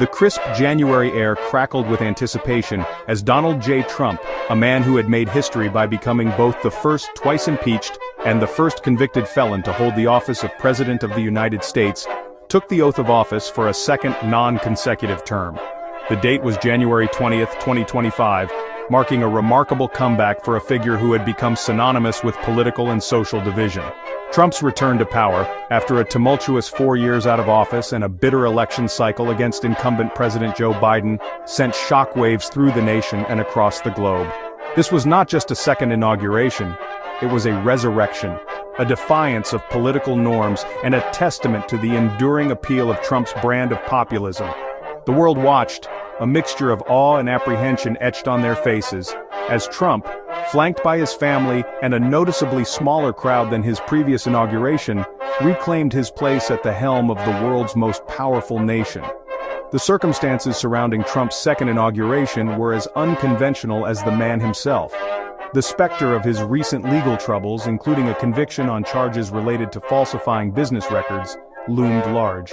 The crisp January air crackled with anticipation as Donald J. Trump, a man who had made history by becoming both the first twice impeached and the first convicted felon to hold the office of President of the United States, took the oath of office for a second non-consecutive term. The date was January 20th, 2025, marking a remarkable comeback for a figure who had become synonymous with political and social division. Trump's return to power, after a tumultuous 4 years out of office and a bitter election cycle against incumbent President Joe Biden, sent shockwaves through the nation and across the globe. This was not just a second inauguration, it was a resurrection, a defiance of political norms and a testament to the enduring appeal of Trump's brand of populism. The world watched, a mixture of awe and apprehension etched on their faces, as Trump, flanked by his family and a noticeably smaller crowd than his previous inauguration, reclaimed his place at the helm of the world's most powerful nation. The circumstances surrounding Trump's second inauguration were as unconventional as the man himself. The specter of his recent legal troubles, including a conviction on charges related to falsifying business records, loomed large.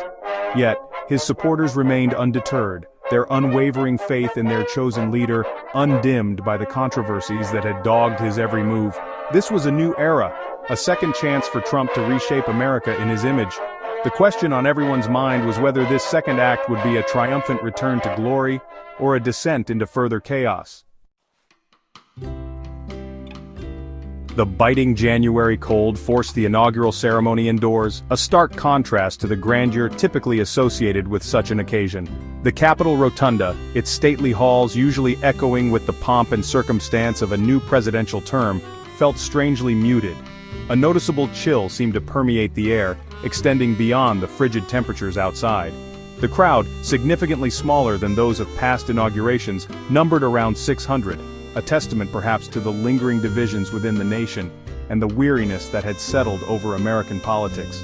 Yet, his supporters remained undeterred, their unwavering faith in their chosen leader undimmed by the controversies that had dogged his every move. This was a new era, a second chance for Trump to reshape America in his image. The question on everyone's mind was whether this second act would be a triumphant return to glory or a descent into further chaos. The biting January cold forced the inaugural ceremony indoors, a stark contrast to the grandeur typically associated with such an occasion. The Capitol Rotunda, its stately halls usually echoing with the pomp and circumstance of a new presidential term, felt strangely muted. A noticeable chill seemed to permeate the air, extending beyond the frigid temperatures outside. The crowd, significantly smaller than those of past inaugurations, numbered around 600. A testament perhaps to the lingering divisions within the nation, and the weariness that had settled over American politics.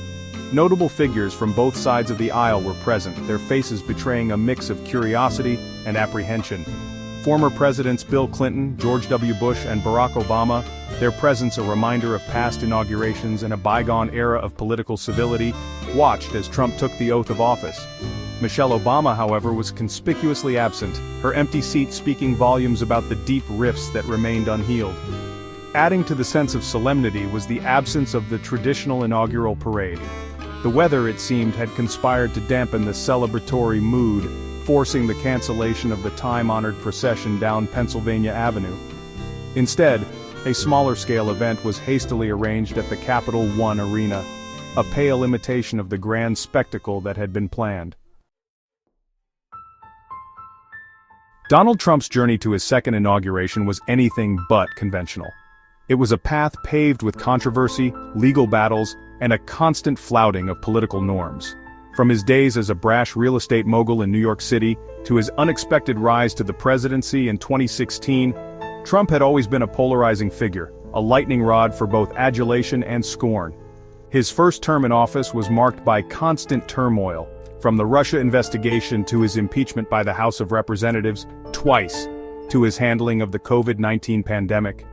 Notable figures from both sides of the aisle were present, their faces betraying a mix of curiosity and apprehension. Former Presidents Bill Clinton, George W. Bush, and Barack Obama, their presence a reminder of past inaugurations and a bygone era of political civility, watched as Trump took the oath of office. Michelle Obama, however, was conspicuously absent, her empty seat speaking volumes about the deep rifts that remained unhealed. Adding to the sense of solemnity was the absence of the traditional inaugural parade. The weather, it seemed, had conspired to dampen the celebratory mood, forcing the cancellation of the time-honored procession down Pennsylvania Avenue. Instead, a smaller-scale event was hastily arranged at the Capital One Arena, a pale imitation of the grand spectacle that had been planned. Donald Trump's journey to his second inauguration was anything but conventional. It was a path paved with controversy, legal battles, and a constant flouting of political norms. From his days as a brash real estate mogul in New York City, to his unexpected rise to the presidency in 2016, Trump had always been a polarizing figure, a lightning rod for both adulation and scorn. His first term in office was marked by constant turmoil, from the Russia investigation to his impeachment by the House of Representatives, twice, to his handling of the COVID-19 pandemic.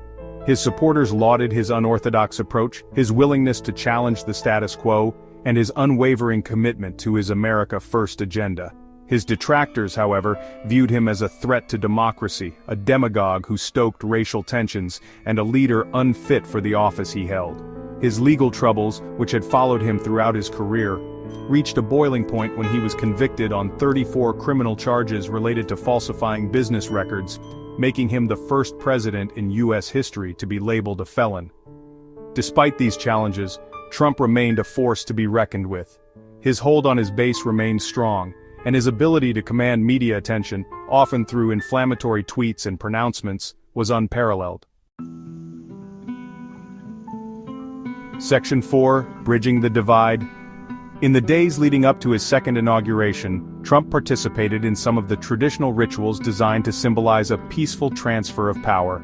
His supporters lauded his unorthodox approach, his willingness to challenge the status quo, and his unwavering commitment to his America First agenda. His detractors, however, viewed him as a threat to democracy, a demagogue who stoked racial tensions, and a leader unfit for the office he held. His legal troubles, which had followed him throughout his career, reached a boiling point when he was convicted on 34 criminal charges related to falsifying business records, making him the first president in U.S. history to be labeled a felon. Despite these challenges, Trump remained a force to be reckoned with. His hold on his base remained strong, and his ability to command media attention, often through inflammatory tweets and pronouncements, was unparalleled. Section 4, Bridging the Divide. In the days leading up to his second inauguration, Trump participated in some of the traditional rituals designed to symbolize a peaceful transfer of power.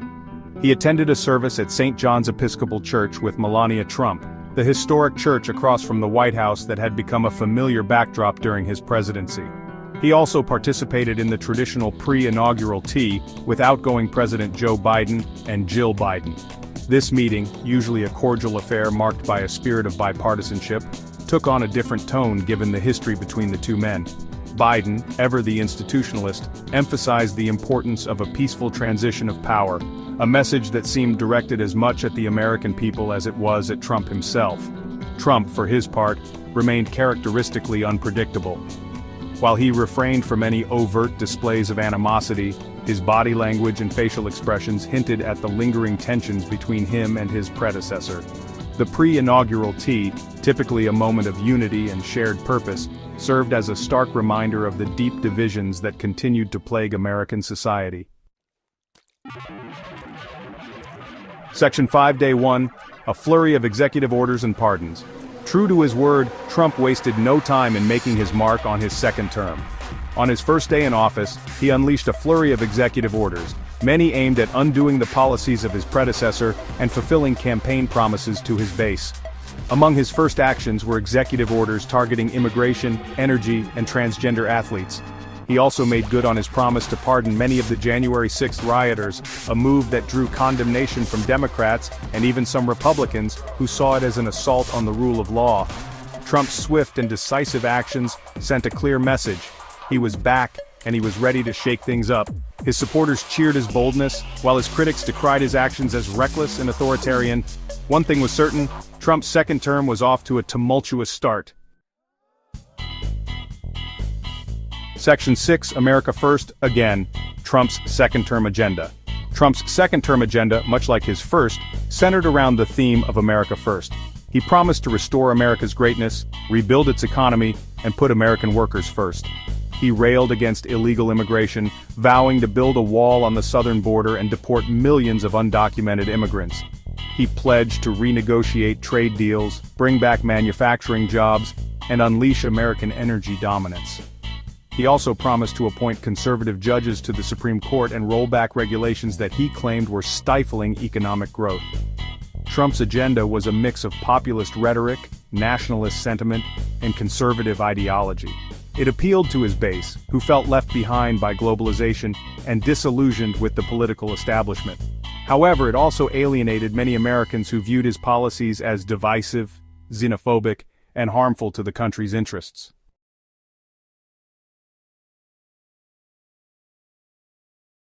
He attended a service at St. John's Episcopal Church with Melania Trump, the historic church across from the White House that had become a familiar backdrop during his presidency. He also participated in the traditional pre-inaugural tea with outgoing President Joe Biden and Jill Biden. This meeting, usually a cordial affair marked by a spirit of bipartisanship, took on a different tone given the history between the two men. Biden, ever the institutionalist, emphasized the importance of a peaceful transition of power, a message that seemed directed as much at the American people as it was at Trump himself. Trump, for his part, remained characteristically unpredictable. While he refrained from any overt displays of animosity, his body language and facial expressions hinted at the lingering tensions between him and his predecessor. The pre-inaugural tea, typically a moment of unity and shared purpose, served as a stark reminder of the deep divisions that continued to plague American society. Section 5, Day 1, a flurry of executive orders and pardons. True to his word, Trump wasted no time in making his mark on his second term. On his first day in office, he unleashed a flurry of executive orders, many aimed at undoing the policies of his predecessor and fulfilling campaign promises to his base. Among his first actions were executive orders targeting immigration, energy, and transgender athletes. He also made good on his promise to pardon many of the January 6th rioters, a move that drew condemnation from Democrats and even some Republicans who saw it as an assault on the rule of law. Trump's swift and decisive actions sent a clear message. He was back, and he was ready to shake things up. His supporters cheered his boldness, while his critics decried his actions as reckless and authoritarian. One thing was certain, Trump's second term was off to a tumultuous start. Section 6, America First, again, Trump's second-term agenda. Trump's second-term agenda, much like his first, centered around the theme of America First. He promised to restore America's greatness, rebuild its economy, and put American workers first. He railed against illegal immigration, vowing to build a wall on the southern border and deport millions of undocumented immigrants. He pledged to renegotiate trade deals, bring back manufacturing jobs, and unleash American energy dominance. He also promised to appoint conservative judges to the Supreme Court and roll back regulations that he claimed were stifling economic growth. Trump's agenda was a mix of populist rhetoric, nationalist sentiment, and conservative ideology. It appealed to his base, who felt left behind by globalization and disillusioned with the political establishment. However, it also alienated many Americans who viewed his policies as divisive, xenophobic, and harmful to the country's interests.